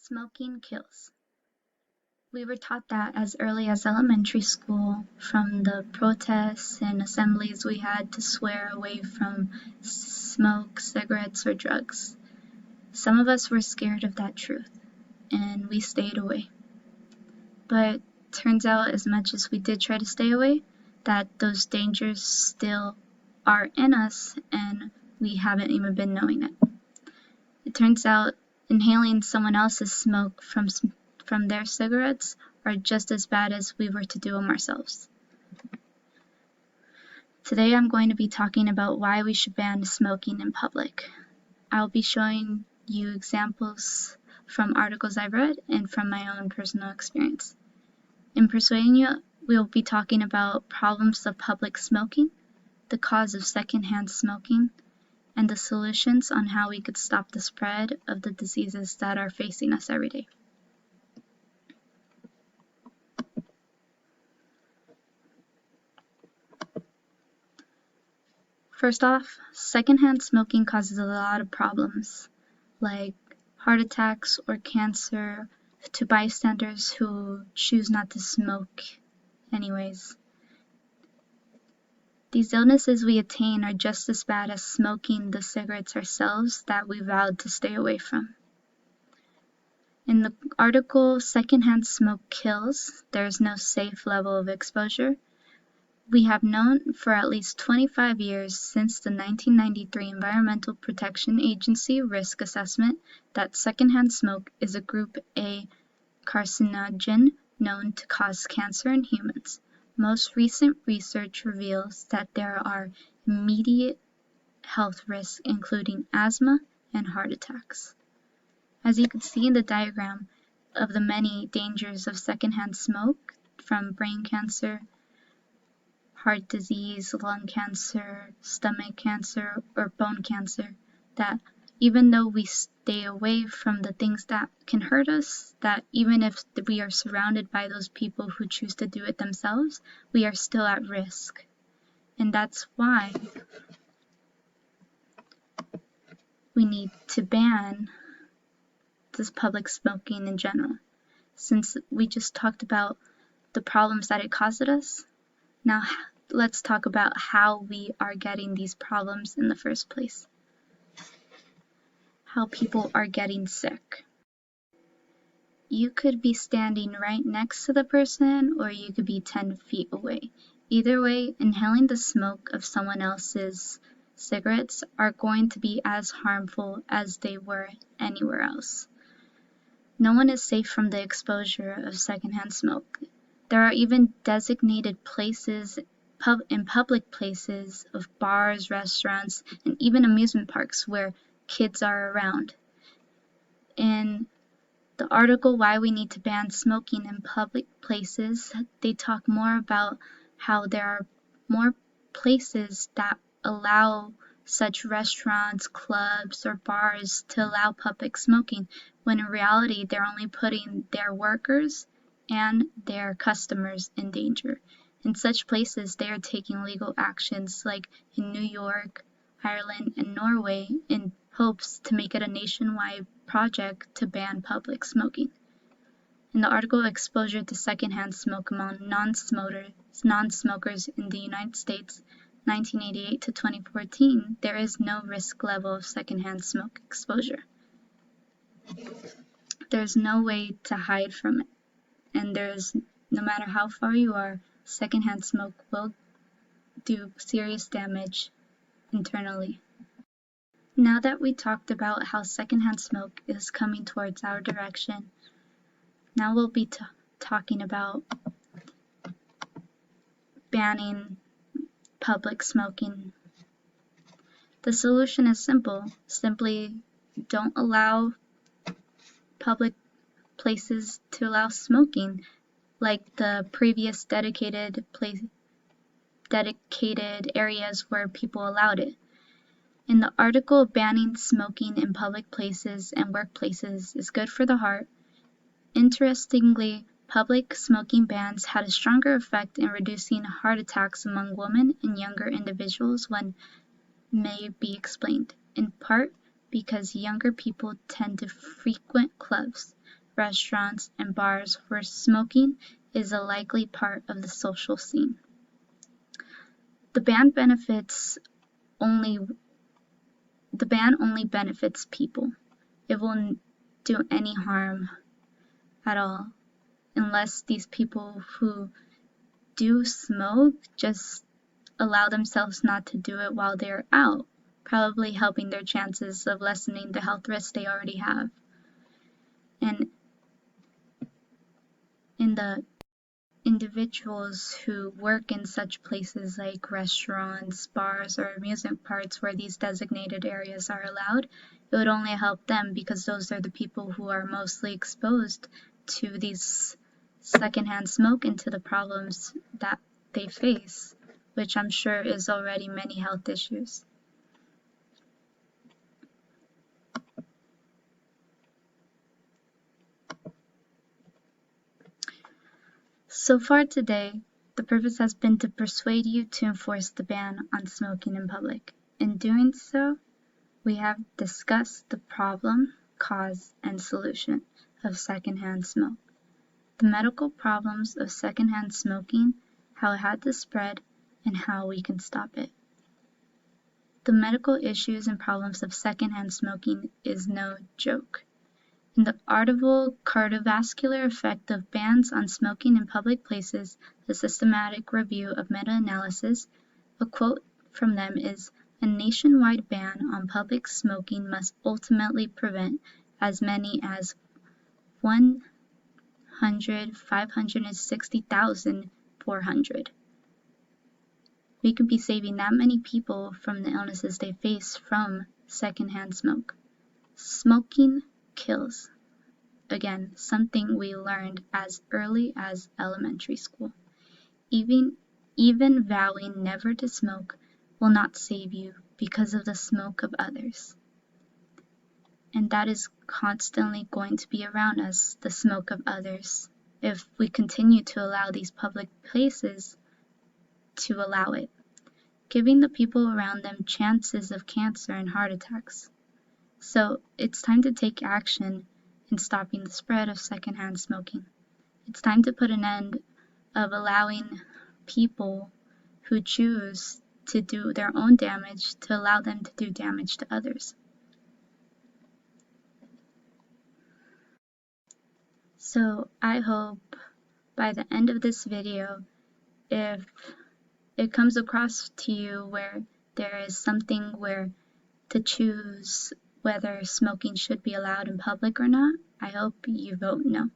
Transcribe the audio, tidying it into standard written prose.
Smoking kills. We were taught that as early as elementary school, from the protests and assemblies we had to swear away from smoke, cigarettes, or drugs. Some of us were scared of that truth, and we stayed away. But turns out, as much as we did try to stay away, that those dangers still are in us, and we haven't even been knowing it. It turns out inhaling someone else's smoke from their cigarettes are just as bad as we were to do them ourselves. Today I'm going to be talking about why we should ban smoking in public. I'll be showing you examples from articles I've read and from my own personal experience. In Persuading You, we'll be talking about problems of public smoking, the cause of secondhand smoking, and the solutions on how we could stop the spread of the diseases that are facing us every day. First off, secondhand smoking causes a lot of problems, like heart attacks or cancer to bystanders who choose not to smoke anyways. These illnesses we attain are just as bad as smoking the cigarettes ourselves that we vowed to stay away from. In the article, Secondhand Smoke Kills, There is No Safe Level of Exposure, we have known for at least 25 years since the 1993 Environmental Protection Agency risk assessment that secondhand smoke is a Group A carcinogen known to cause cancer in humans. Most recent research reveals that there are immediate health risks including asthma and heart attacks. As you can see in the diagram of the many dangers of secondhand smoke, from brain cancer, heart disease, lung cancer, stomach cancer, or bone cancer, that even though we stay away from the things that can hurt us, that even if we are surrounded by those people who choose to do it themselves, we are still at risk. And that's why we need to ban this public smoking in general. Since we just talked about the problems that it caused us, now let's talk about how we are getting these problems in the first place. How people are getting sick. You could be standing right next to the person, or you could be 10 feet away. Either way, inhaling the smoke of someone else's cigarettes are going to be as harmful as they were anywhere else. No one is safe from the exposure of secondhand smoke. There are even designated places in public places of bars, restaurants, and even amusement parks where kids are around. In the article Why We Need to Ban Smoking in Public Places, they talk more about how there are more places that allow such restaurants, clubs, or bars to allow public smoking, when in reality they're only putting their workers and their customers in danger. In such places, they are taking legal actions, like in New York, Ireland, and Norway, in hopes to make it a nationwide project to ban public smoking. In the article Exposure to Secondhand Smoke Among Non-Smokers in the United States, 1988 to 2014, there is no risk level of secondhand smoke exposure. There's no way to hide from it, and no matter how far you are, secondhand smoke will do serious damage internally. Now that we talked about how secondhand smoke is coming towards our direction, now we'll be talking about banning public smoking. The solution is simple. Simply don't allow public places to allow smoking, like the previous dedicated areas where people allowed it. In the article, banning smoking in public places and workplaces is good for the heart. Interestingly, public smoking bans had a stronger effect in reducing heart attacks among women and younger individuals when may be explained, in part because younger people tend to frequent clubs, restaurants, and bars where smoking is a likely part of the social scene. The ban only benefits people. It won't do any harm at all unless these people who do smoke just allow themselves not to do it while they're out, probably helping their chances of lessening the health risks they already have. And in the individuals who work in such places like restaurants, bars, or amusement parks where these designated areas are allowed, it would only help them because those are the people who are mostly exposed to these secondhand smoke and to the problems that they face, which I'm sure is already many health issues. So far today, the purpose has been to persuade you to enforce the ban on smoking in public. In doing so, we have discussed the problem, cause, and solution of secondhand smoke, the medical problems of secondhand smoking, how it had to spread, and how we can stop it. The medical issues and problems of secondhand smoking is no joke. In the article Cardiovascular Effect of Bans on Smoking in Public Places, a systematic review of meta-analysis, a quote from them is, "A nationwide ban on public smoking must ultimately prevent as many as 560,400. We could be saving that many people from the illnesses they face from secondhand smoke. Smoking kills. Again, something we learned as early as elementary school. Even vowing never to smoke will not save you because of the smoke of others. And that is constantly going to be around us, the smoke of others, if we continue to allow these public places to allow it, giving the people around them chances of cancer and heart attacks. So it's time to take action in stopping the spread of secondhand smoking. It's time to put an end of allowing people who choose to do their own damage to allow them to do damage to others. So I hope by the end of this video, if it comes across to you where there is something where to choose whether smoking should be allowed in public or not, I hope you vote no.